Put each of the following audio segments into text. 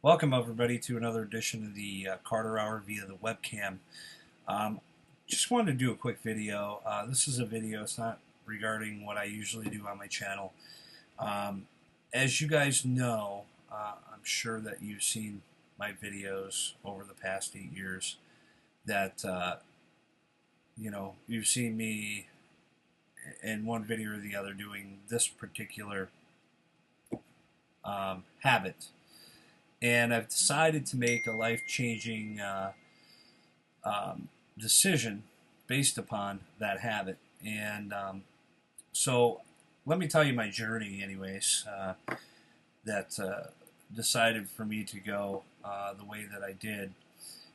Welcome everybody to another edition of the Carter Hour via the webcam. Just wanted to do a quick video. This is a video, it's not regarding what I usually do on my channel. As you guys know, I'm sure that you've seen my videos over the past 8 years that, you've seen me in one video or the other doing this particular habit. And I've decided to make a life-changing decision based upon that habit. And so let me tell you my journey anyways, that decided for me to go the way that I did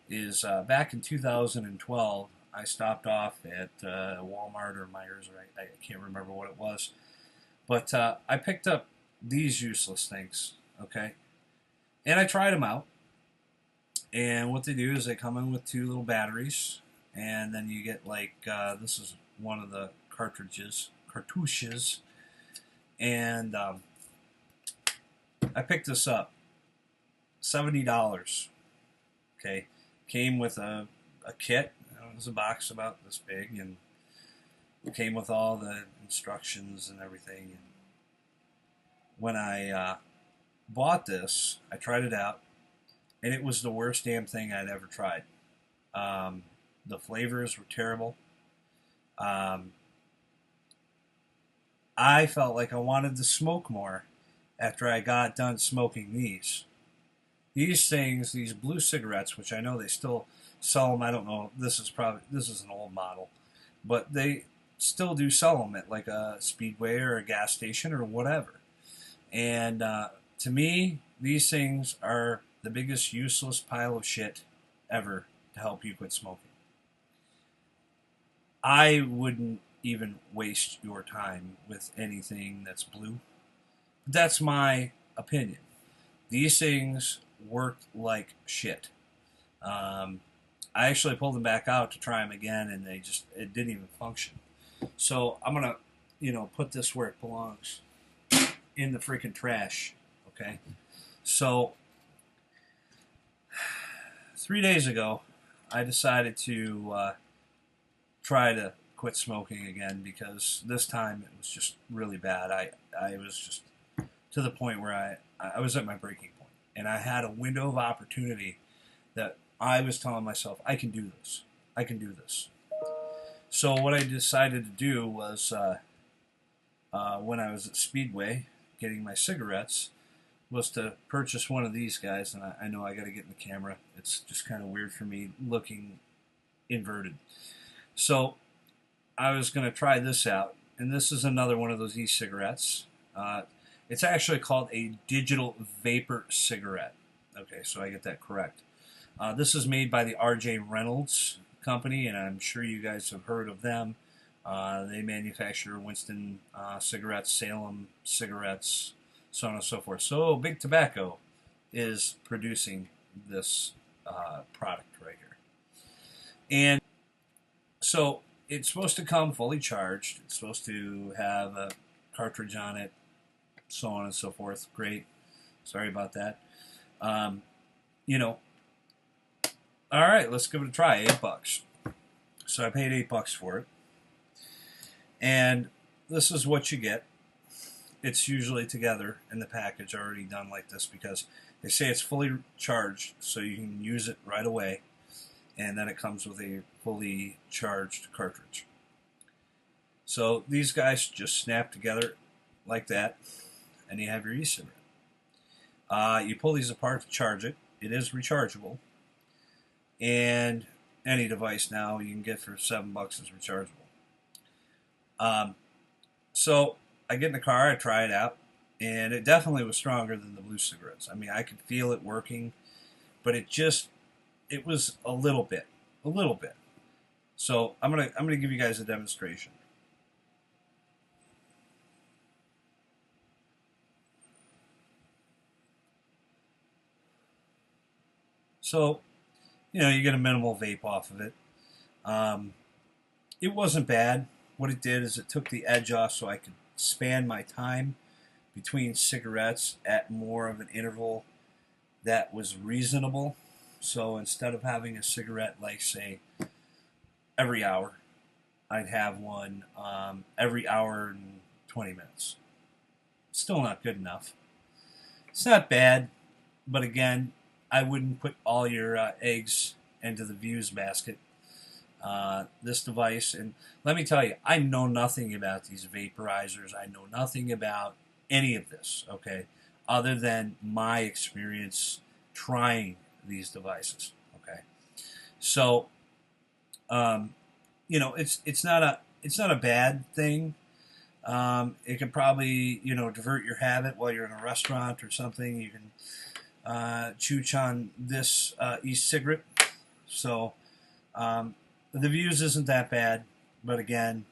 is back in 2012, I stopped off at Walmart or Myers, or I can't remember what it was. But I picked up these useless things, okay? And I tried them out, and what they do is they come in with 2 little batteries, and then you get like, this is one of the cartouches, and I picked this up, $70, okay, came with a kit. It was a box about this big, and it came with all the instructions and everything. And when I bought this, I tried it out, and it was the worst damn thing I'd ever tried. The flavors were terrible. I felt like I wanted to smoke more after I got done smoking these. These things, these blue cigarettes, which I know they still sell them. I don't know. This is an old model, but they still do sell them at like a Speedway or a gas station or whatever. And to me, these things are the biggest useless pile of shit ever to help you quit smoking. I wouldn't even waste your time with anything that's blue. That's my opinion. These things worked like shit. I actually pulled them back out to try them again, and it didn't even function. So I'm gonna, put this where it belongs, in the freaking trash. Okay, so 3 days ago, I decided to try to quit smoking again, because this time it was just really bad. I was just to the point where I was at my breaking point, and I had a window of opportunity that I was telling myself, I can do this. I can do this. So what I decided to do was, when I was at Speedway getting my cigarettes, was to purchase one of these guys. And I know I got to get in the camera. It's just kind of weird for me looking inverted. So I was going to try this out. And this is another one of those e-cigarettes. It's actually called a digital vapor cigarette. Okay, so I get that correct. This is made by the R.J. Reynolds company, and I'm sure you guys have heard of them. They manufacture Winston cigarettes, Salem cigarettes, so on and so forth. So Big Tobacco is producing this product right here. And so it's supposed to come fully charged. It's supposed to have a cartridge on it, so on and so forth. Great. Sorry about that. All right, let's give it a try. $8. So I paid $8 for it. And this is what you get. It's usually together in the package already done like this, because they say it's fully charged, so you can use it right away. And then it comes with a fully charged cartridge. So these guys just snap together like that, and you have your e-cigarette. You pull these apart to charge it. It is rechargeable. And any device now you can get for $7 is rechargeable. So I get in the car, I try it out, and it definitely was stronger than the blue cigarettes. I mean, I could feel it working, but it was a little bit. So I'm gonna give you guys a demonstration. So, you get a minimal vape off of it. It wasn't bad. What it did is it took the edge off, so I could span my time between cigarettes at more of an interval that was reasonable. So instead of having a cigarette, like say every hour, I'd have one every hour and 20 minutes. Still not good enough. It's not bad, but again, I wouldn't put all your eggs into the views basket. This device, and let me tell you, I know nothing about these vaporizers. I know nothing about any of this, okay, other than my experience trying these devices, okay. So, um, it's not a bad thing. It can probably divert your habit while you're in a restaurant or something. You can chooch on this e-cigarette. So the views isn't that bad, but again,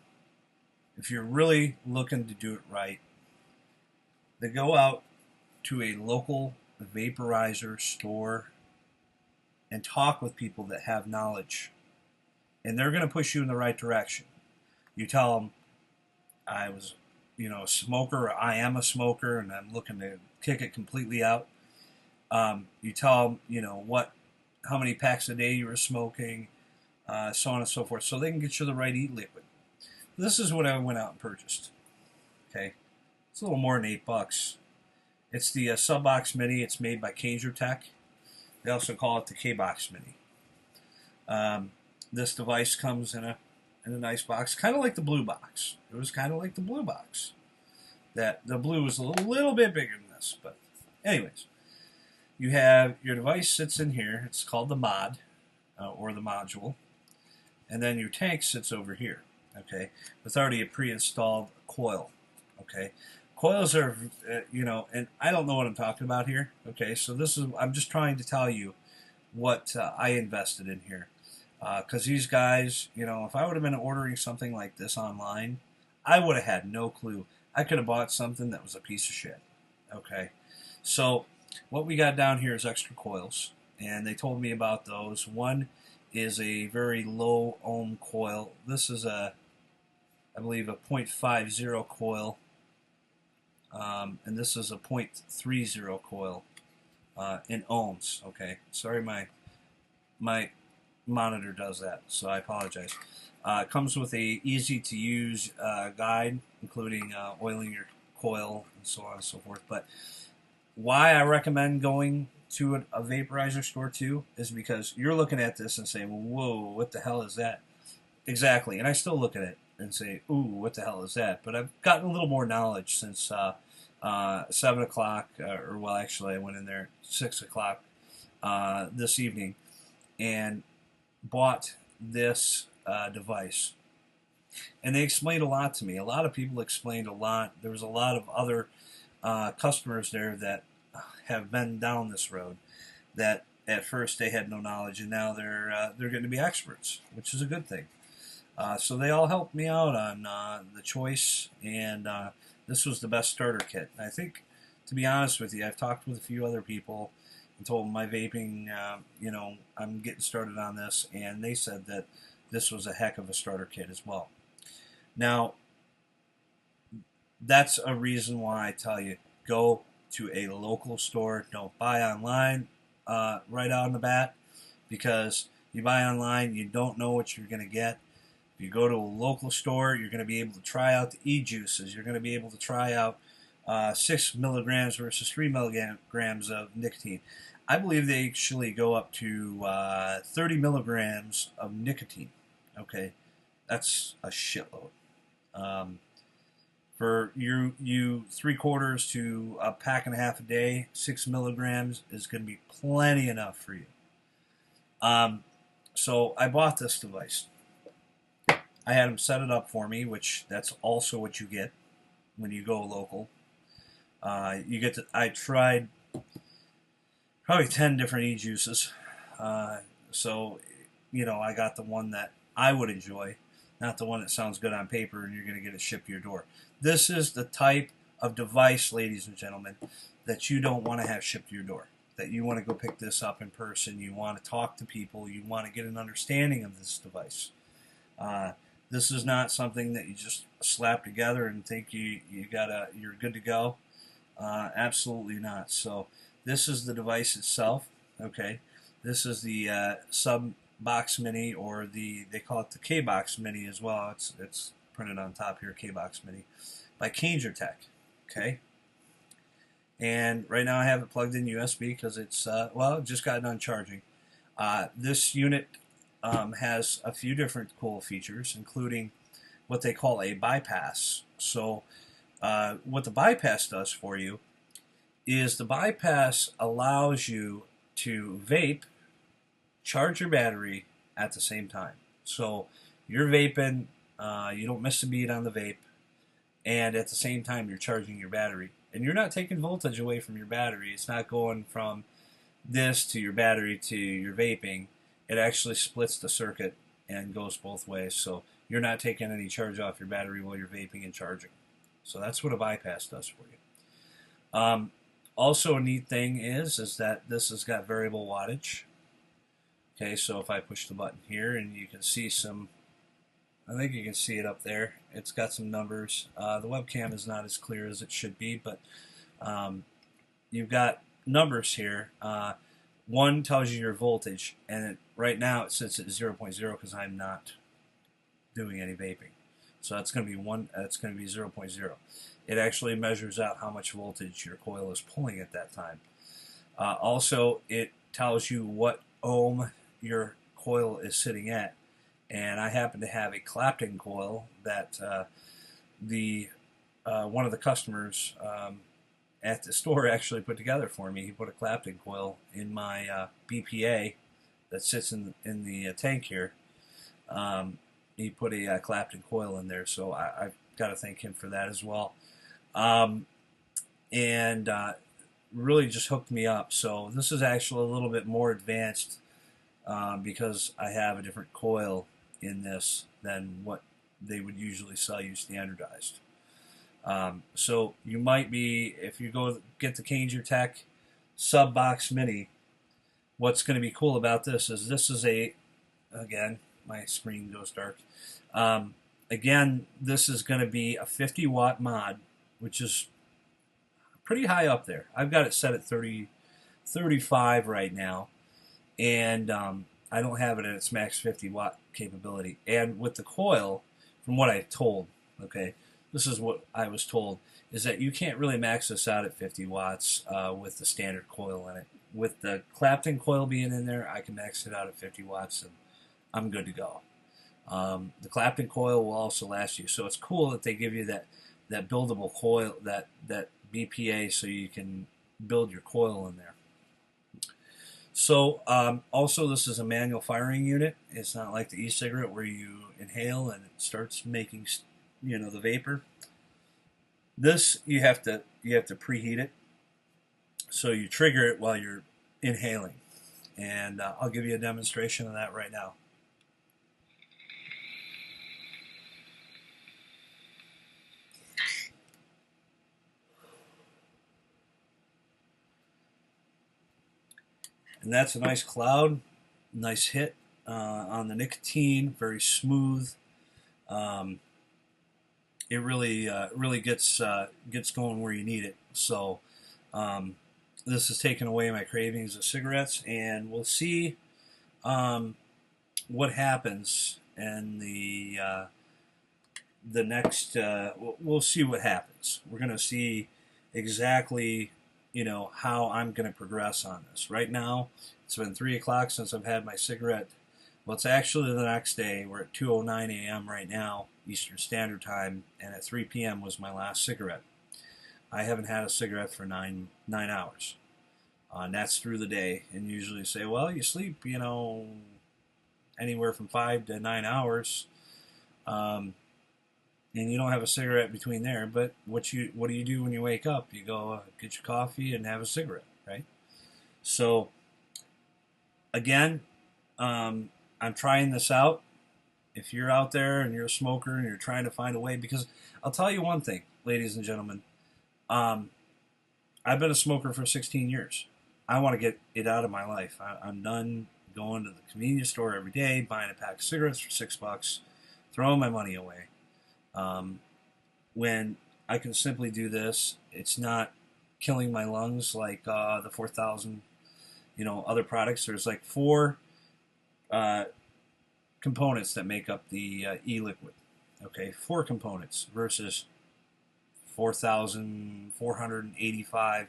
if you're really looking to do it right, then go out to a local vaporizer store and talk with people that have knowledge, and they're going to push you in the right direction. You tell them, I was, a smoker, or I am a smoker, and I'm looking to kick it completely out. You tell them, how many packs a day you were smoking, so on and so forth, so they can get you the right e-liquid. This is what I went out and purchased. Okay, it's a little more than $8. It's the Subbox Mini. It's made by Kanger Tech. They also call it the K-Box Mini. This device comes in a nice box, kind of like the blue box. It was kind of like the blue box. That the blue was a little bit bigger than this, but anyways, you have your device sits in here. It's called the mod or the module, and then your tank sits over here. Okay, with already a pre-installed coil. Okay, coils are and I don't know what I'm talking about here. Okay, so I'm just trying to tell you what I invested in here. Because these guys, if I would have been ordering something like this online, I would have had no clue. I could have bought something that was a piece of shit. Okay, so what we got down here is extra coils, and they told me about those. One is a very low ohm coil. This is I believe, a .50 coil, and this is a .30 coil in ohms. Okay, sorry, my monitor does that, so I apologize. It comes with a easy-to-use guide, including oiling your coil and so on and so forth. But why I recommend going to a vaporizer store too is because you're looking at this and saying, "Whoa, what the hell is that?" Exactly, and I still look at it and say, "Ooh, what the hell is that?" But I've gotten a little more knowledge since 7 o'clock, or well, actually, I went in there at 6 o'clock this evening and bought this device. And they explained a lot to me. A lot of people explained a lot. There was a lot of other customers there that have been down this road that at first they had no knowledge, and now they're going to be experts, which is a good thing. So they all helped me out on the choice, and this was the best starter kit. And I think, to be honest with you, I've talked with a few other people and told them my vaping, I'm getting started on this, and they said that this was a heck of a starter kit as well. Now, that's a reason why I tell you, go to a local store. Don't buy online right out in the bat, because you buy online, you don't know what you're going to get. If you go to a local store, you're going to be able to try out the e-juices. You're going to be able to try out 6 milligrams versus 3 milligrams of nicotine. I believe they actually go up to 30 milligrams of nicotine. Okay, that's a shitload. For you 3/4 to a pack and a half a day, 6 milligrams is going to be plenty enough for you. So I bought this device. I had them set it up for me, which that's also what you get when you go local. I tried probably 10 different e-juices. So, I got the one that I would enjoy, not the one that sounds good on paper and you're going to get it shipped to your door. This is the type of device, ladies and gentlemen, that you don't want to have shipped to your door. That you want to go pick this up in person. You want to talk to people. You want to get an understanding of this device. This is not something that you just slap together and think you're good to go. Absolutely not. So This is the device itself. Okay, this is the Sub Box Mini, or they call it the K Box Mini as well. It's printed on top here, K Box Mini, by Tech. Okay, and right now I have it plugged in USB because it's well, it just got done charging. This unit has a few different cool features, including what they call a bypass. So what the bypass does for you is the bypass allows you to vape, charge your battery at the same time. So you're vaping, you don't miss a beat on the vape, and at the same time you're charging your battery. And you're not taking voltage away from your battery. It's not going from this to your battery to your vaping. It actually splits the circuit and goes both ways. So you're not taking any charge off your battery while you're vaping and charging. So that's what a bypass does for you. Also, a neat thing is that this has got variable wattage. Okay, so if I push the button here, and you can see some, I think you can see it up there. It's got some numbers. The webcam is not as clear as it should be, but you've got numbers here. One tells you your voltage, and right now it sits at 0.0 because I'm not doing any vaping. So that's going to be That's going to be 0.0. It actually measures out how much voltage your coil is pulling at that time. Also, it tells you what ohm your coil is sitting at. And I happen to have a Clapton coil that one of the customers at the store actually put together for me. He put a Clapton coil in my BPA that sits in the tank here. He put a Clapton coil in there, so I've got to thank him for that as well. And really just hooked me up. So this is actually a little bit more advanced because I have a different coil in this than what they would usually sell you standardized. So you might be, if you go get the Tech Sub Box Mini, what's going to be cool about this is again, my screen goes dark. Again, this is going to be a 50 watt mod, which is pretty high up there. I've got it set at 35 right now, and I don't have it at its max 50 watt capability. And with the coil, from what I told, okay, this is what I was told, is that you can't really max this out at 50 watts with the standard coil in it. With the Clapton coil being in there, I can max it out at 50 watts, and I'm good to go. The Clapton coil will also last you, so it's cool that they give you that buildable coil, that BPA, so you can build your coil in there. So also, this is a manual firing unit. It's not like the e-cigarette where you inhale and it starts making, the vapor. This you have to preheat it, so you trigger it while you're inhaling, and I'll give you a demonstration of that right now. And that's a nice cloud, nice hit on the nicotine, very smooth. It really gets going where you need it. So this has taken away my cravings of cigarettes, and we'll see what happens in the next. We'll see what happens. We're going to see exactly how I'm going to progress on this. Right now, it's been 3 o'clock since I've had my cigarette. Well, it's actually the next day. We're at 2:09 a.m. right now, Eastern Standard Time, and at 3 p.m. was my last cigarette. I haven't had a cigarette for nine hours. And that's through the day. And usually say, well, you sleep, anywhere from 5 to 9 hours. And you don't have a cigarette between there, but what do you do when you wake up? You go get your coffee and have a cigarette, right? So again, I'm trying this out. If you're out there and you're a smoker and you're trying to find a way, because I'll tell you one thing, ladies and gentlemen, I've been a smoker for 16 years. I want to get it out of my life. I'm done going to the convenience store every day, buying a pack of cigarettes for $6, throwing my money away. When I can simply do this, it's not killing my lungs like the 4,000, other products. There's like four uh, components that make up the e-liquid. Okay, four components versus 4,485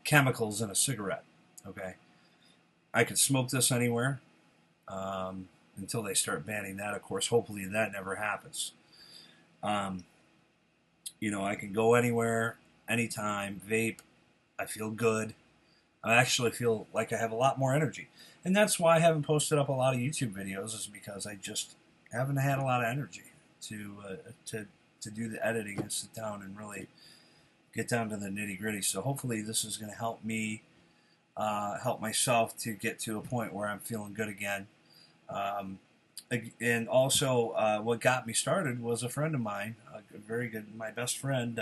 chemicals in a cigarette. Okay, I could smoke this anywhere until they start banning that. Of course, hopefully that never happens. Um, I can go anywhere, anytime, vape. I feel good. I actually feel like I have a lot more energy. And that's why I haven't posted up a lot of YouTube videos, is because I just haven't had a lot of energy to do the editing and sit down and really get down to the nitty gritty. So hopefully this is going to help me help myself to get to a point where I'm feeling good again. And also, what got me started was a friend of mine, a very good, my best friend.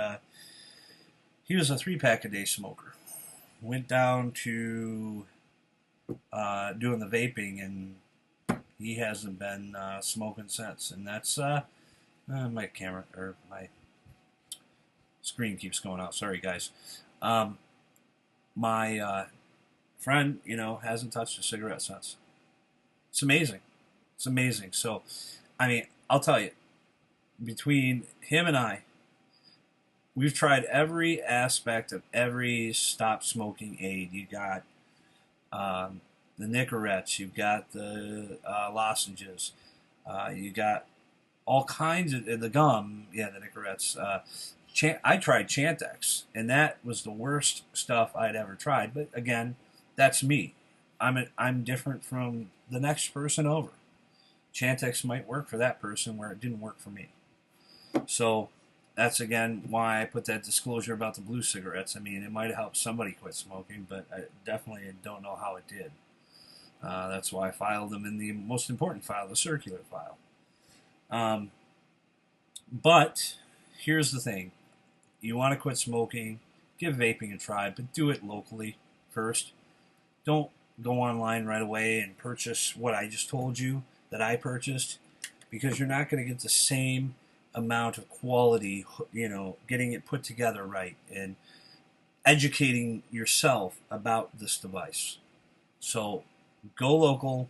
He was a 3-pack a day smoker. Went down to doing the vaping, and he hasn't been smoking since. And that's my camera, or my screen keeps going out. Sorry, guys. My friend, hasn't touched a cigarette since. It's amazing. It's amazing. So, I mean, I'll tell you, between him and I, we've tried every aspect of every stop smoking aid. You got the Nicorettes, you've got the lozenges, you got all kinds of the gum. Yeah, the Nicorettes. I tried Chantix, and that was the worst stuff I'd ever tried. But again, that's me. I'm different from the next person over. Chantix might work for that person where it didn't work for me. So that's again why I put that disclosure about the blue cigarettes. I mean, it might have helped somebody quit smoking, but I definitely don't know how it did. That's why I filed them in the most important file, the circular file. But here's the thing. You want to quit smoking, give vaping a try, but do it locally first. Don't go online right away and purchase what I just told you that I purchased, because you're not going to get the same amount of quality, getting it put together right and educating yourself about this device. So go local,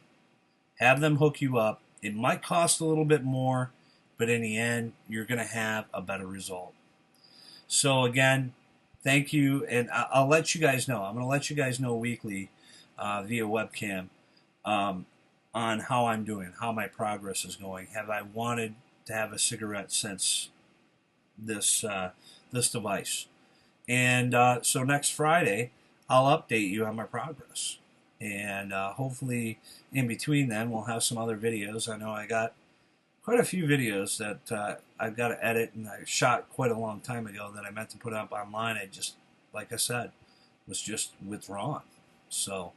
have them hook you up. It might cost a little bit more, but in the end, you're going to have a better result. So again, thank you, and I'll let you guys know. I'm going to let you guys know weekly via webcam on how I'm doing, how my progress is going. Have I wanted to have a cigarette since this device? And so next Friday, I'll update you on my progress. And hopefully in between then, we'll have some other videos. I know I got quite a few videos that I've got to edit, and I shot quite a long time ago that I meant to put up online. I just, like I said, was just withdrawn. So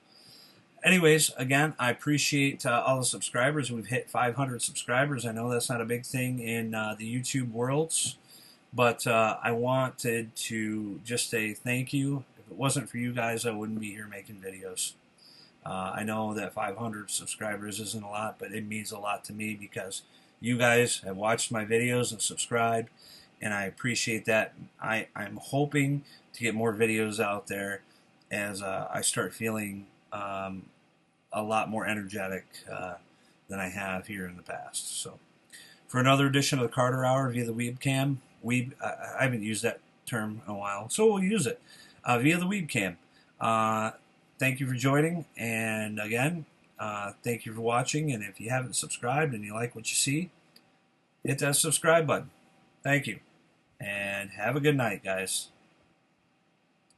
anyways, again, I appreciate all the subscribers. We've hit 500 subscribers. I know that's not a big thing in the YouTube worlds, but I wanted to just say thank you. If it wasn't for you guys, I wouldn't be here making videos. I know that 500 subscribers isn't a lot, but it means a lot to me because you guys have watched my videos and subscribed, and I appreciate that. I'm hoping to get more videos out there as I start feeling a lot more energetic than I have here in the past. So, for another edition of the Carter Hour via the Webcam, I haven't used that term in a while, so we'll use it via the Webcam. Thank you for joining, and again, thank you for watching. And if you haven't subscribed and you like what you see, hit that subscribe button. Thank you, and have a good night, guys.